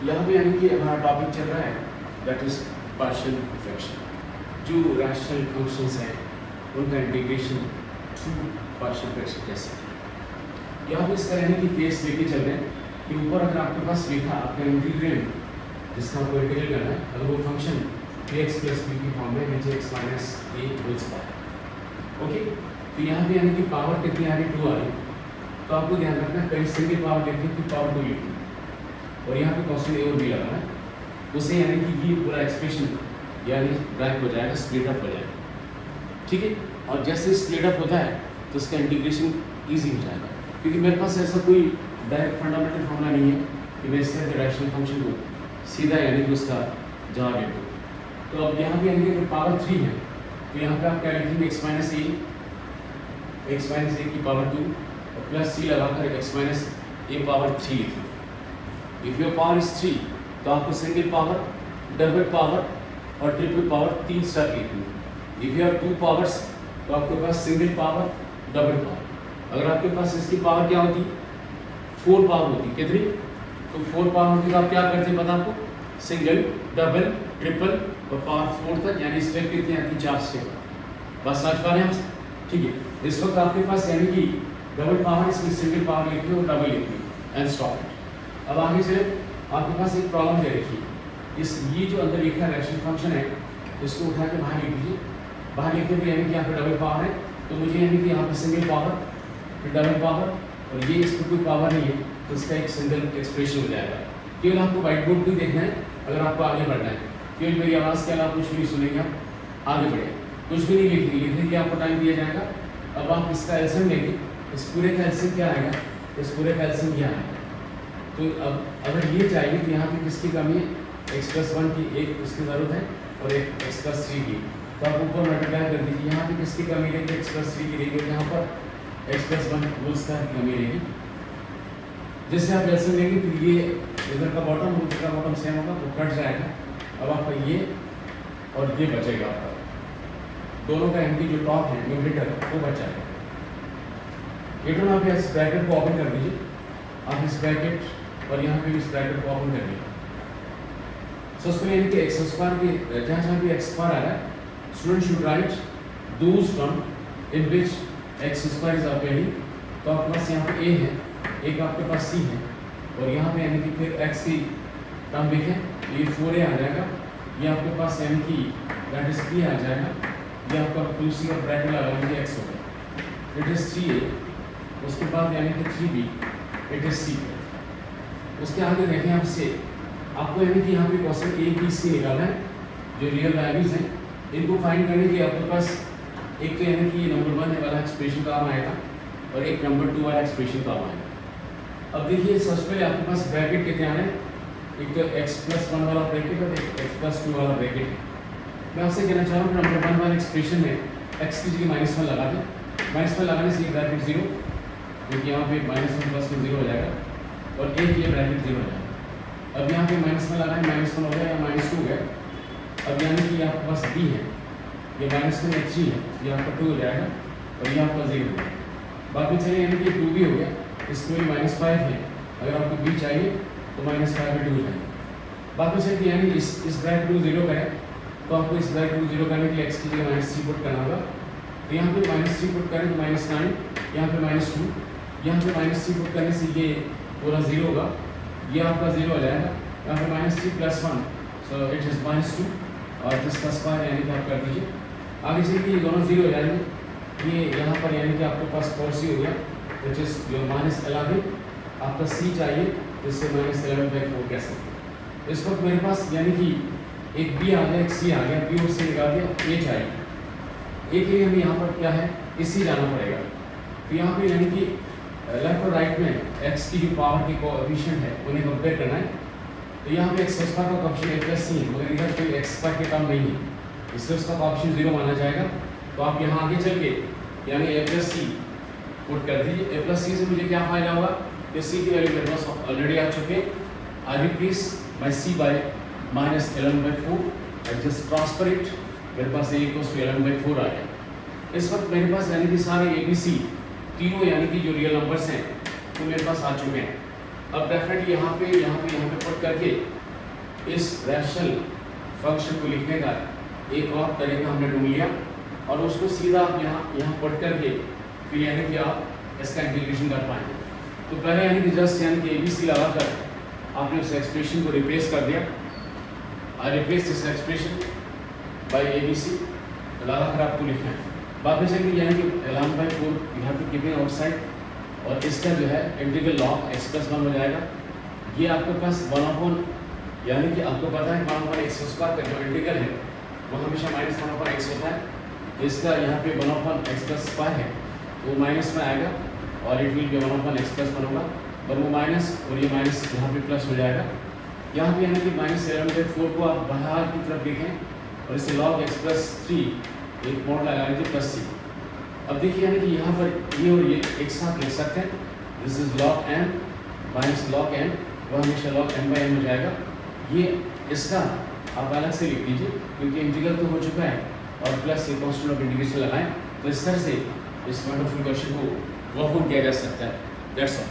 यहाँ पे यानी कि हमारा टॉपिक चल रहा है दैट इज पार्शियल फ्रैक्शन। जो रैशनल फंक्शंस हैं उनका इंटीग्रेशन थ्रू पार्शियल फ्रैक्शन कैसे है। यहाँ पे इसका यानी कि केस लेके चल रहे हैं कि ऊपर अगर आपके पास लिखा आपका इंटीग्रेंड जिसका आपको इंटीग्रेट करना है, अगर वो फंक्शन ax प्लस b की फॉर्म में नीचे x minus a whole square, okay. तो यहाँ पे यानी कि पावर कितनी आ रही, 2 आ रही। तो आपको ध्यान रखना है कहीं सिंगल पावर लिखनी कि पावर 2 लिखनी और यहाँ पे कॉन्स्टेंट a और b लगाना है, उसे यानी कि ये पूरा एक्सप्रेशन यानी ब्रैक हो जाएगा, स्प्लिट अप हो जाएगा, ठीक है। और जैसे स्प्लिट अप होता है तो उसका इंटीग्रेशन ईजी हो जाएगा, क्योंकि मेरे पास ऐसा कोई डायरेक्ट फंडामेंटल फॉर्मूला नहीं है कि मैं इस तरह के रैशनल फंक्शन को सीधा यानी कि उसका जवाब ले दूँ। तो अब यहाँ पे यानी कि अगर पावर 3 है तो यहाँ पे आप क्या लिखेंगे, x माइनस ए की पावर 2 और प्लस c लगाकर x माइनस ए पावर 3 लिखेंगे। इफ योर पावर इज 3 तो आपको सिंगल पावर, डबल पावर और ट्रिपल पावर 3 स्टेप लिखेंगे। इफ यू हैव 2 पावर्स तो आपके पास सिंगल पावर, डबल पावर। अगर आपके पास इसकी पावर क्या होती, 4 पावर होती, कितनी, तो 4 पावर होती तो आप क्या करते हैं पता आपको, सिंगल, डबल, ट्रिपल और पावर 4 तक, यानी स्टेप कितनी आती, 4 स्टेप। बस समझ पा रहे हैं आप, ठीक है। इस वक्त आपके पास यानी कि डबल पावर, इसमें सिंगल पावर लिखी और डबल लिखी एंड स्टॉप इट। अब आगे से आपके पास एक प्रॉब्लम दे रखी है, इस ये जो अंदर लिखा है रैशनल फंक्शन है, इसको उठा के बाहर लिख दीजिए। बाहर लिखने पर यानी कि यहाँ पे डबल पावर है तो मुझे यानी कि यहाँ पे सिंगल पावर फिर डबल पावर और ये इसको कोई पावर नहीं है तो इसका एक सिंगल एक्सप्रेशन हो जाएगा। केवल आपको व्हाइट बोर्ड भी देखना है अगर आपको आगे बढ़ना है, केवल मेरी आवाज़ के अलावा कुछ भी सुनेंगे आप आगे बढ़े, कुछ भी नहीं लिखेंगे, लिखने के आपको टाइम दिया जाएगा। अब आप इसका एल्सियम लेंगे, इस पूरे का एल्सियम क्या आएगा, इस पूरे का एल्सियम क्या आएगा। तो अब अगर ये चाहिए तो यहाँ पे किसकी कमी है, x+1 की एक उसकी ज़रूरत है और एक x+3 की, तो आप ऊपर मल्टीप्लाई कर दीजिए। यहाँ पे किसकी कमी रहेगी, x+3 की रहेगी और यहाँ पर x+1 होल स्क्वायर की कमी रहेगी। जैसे आप एल्सियम लेंगे तो ये इधर का बॉटम और इधर का बॉटम सेम होगा, वो कट जाएगा। अब आपका ये और ये बचेगा, आपका दोनों का एंटी जो टॉप है न्यूमरेटर वो बच जाएगा। ये दोनों आप इस ब्रैकेट को ओपन कर दीजिए, आप इस ब्रैकेट और यहाँ पे भी इस ब्रैकेट को ओपन कर दीजिए। सो उसमें यानी कि एक्स स्क्वायर की जहाँ जहाँ भी एक्स स्क्वायर आ रहा है, student should write those term in which x square is appearing. तो आपके पास यहाँ पे ए है, एक आपके पास सी है और यहाँ पे यानी कि फिर एक्स की टर्म लिखें, ये 4a आ जाएगा, ये आपके पास यानी कि दैट इज p आ जाएगा, ये आपका 2c और ब्रैकेट लगाएंगे x होगा, इट इज 3a, उसके बाद यानी कि 3b, इट इज c। उसके आगे देखें आपसे आपको यानी कि यहाँ पे क्वेश्चन a b c निकालना है, जो रियल वैल्यूज हैं इनको फाइंड करने के आपके पास एक तो यानी कि नंबर 1 वाला एक्सप्रेशन काम आएगा और एक नंबर 2 वाला एक्सप्रेशन काम आएगा। अब देखिए सबसे पहले आपके पास ब्रैकेट कितने आ रहे हैं, एक तो x+1 वाला ब्रैकेट और एक x+2 वाला ब्रैकेट है। मैं आपसे कहना चाह रहा हूँ नंबर 1 वाले एक्सप्रेशन में x की जगह -1 लगा दें, -1 लगाने से ये ब्रैकेट 0, क्योंकि यहाँ पे -1 प्लस 0 हो जाएगा और एक ये ब्रैकेट 0 हो जाएगा। अब यहाँ पे -1 लगाएं, -1 हो गया या -2 हो गया। अब यानी कि आपके पास b है, ये -1 में 3 है, ये आपका 2 हो जाएगा और ये आपका 0 हो गया। बाकी चलिए यानी कि 2 भी हो गया, इसमें -5 है, अगर आपको b चाहिए तो -5 में 2 हो जाएगा। बाकी चलिए यानी इस ब्रैकेट को 0 करें तो आपको इस ब्रैकेट को 0 करने के लिए x की जगह -3 पुट करना होगा। तो यहाँ पे -3 पुट करें तो -9, यहाँ पे -2, यहाँ पे -3 पुट करने से ये पूरा 0 होगा, ये आपका 0 हो जाएगा। यहाँ पे -3 + 1 सो इट इज़ -2 और जिसका स्क्वायर यानी कि आप कर दीजिए। आगे चलिए ये दोनों 0 हो जाएंगे, ये यहाँ पर यानी कि आपके पास 4c हो गया, विच इज़ योर -11। आपका c चाहिए तो इससे -11/4 कह सकते हैं। इस वक्त मेरे पास यानी कि एक b आ गया, एक c आ गया, b और c निकाल दिया, a चाहिए। a के लिए हमें यहाँ पर क्या है, इसी जाना पड़ेगा। तो यहाँ पे यानी कि लेफ्ट और राइट में x की जो पावर के कोएफिशिएंट है उन्हें कंपेयर करना है। तो यहाँ पे x स्क्वायर का कोएफिशिएंट a+c है, मगर इधर कोई x स्क्वायर के टर्म नहीं है, इसलिए उसका कोएफिशिएंट 0 माना जाएगा। तो आप यहाँ आगे चल के यानी a+c पुट कर दीजिए। a+c से मुझे क्या फायदा होगा कि c की वैल्यू मेरे पास ऑलरेडी आ चुके हैं। I replace my c by -11/4 and just transfer it, मेरे पास a = 11/4 आ गया। इस वक्त मेरे पास यानी कि सारे a b c तीनों यानी कि जो रियल नंबर्स हैं वो मेरे पास आ चुके हैं। अब डेफिनेटली यहाँ पे पुट करके इस रैशनल फंक्शन को लिखने का एक और तरीका हमने ढूंढ लिया और उसको सीधा आप यहाँ पुट करके फिर यानी कि आप इसका इंटीग्रेशन कर पाएंगे। तो पहले यानी कि जस्ट यानी कि ABC लगाकर आपने उस एक्सप्रेशन को रिप्लेस कर दिया। आई replace this expression by ABC लगाकर आपको लिखना है। वापस से यानी कि ln/4 you have to keep it outside और इसका जो है इंटीग्रल log x + 1 हो जाएगा। ये आपके पास 1/, यानी कि आपको पता है 1/x² का जो इंटीग्रल है वो हमेशा -1/x होता है। तो इसका यहाँ पे 1/x² है वो माइनस में आएगा और इट विल बी 1/x + 1 होगा और वो माइनस और ये माइनस यहाँ पे प्लस हो जाएगा। यहाँ पे यानी कि -11/4 को आप बाहर की तरफ लिखें और इसे log x + 3 एक मोड लगा लीजिए +c। अब देखिए यानी कि यहाँ पर ये और ये एक साथ लिख सकते हैं। This is log n - log n, वह हमेशा log n/n हो जाएगा। ये इसका आप अलग से लिख लीजिए क्योंकि इंटीग्रल तो हो चुका है और प्लस ये कांस्टेंट ऑफ इंटीग्रेशन लगाएं तो इस तरह से इस वंडरफुल क्वेश्चन को वर्क आउट किया जा सकता है। That's all.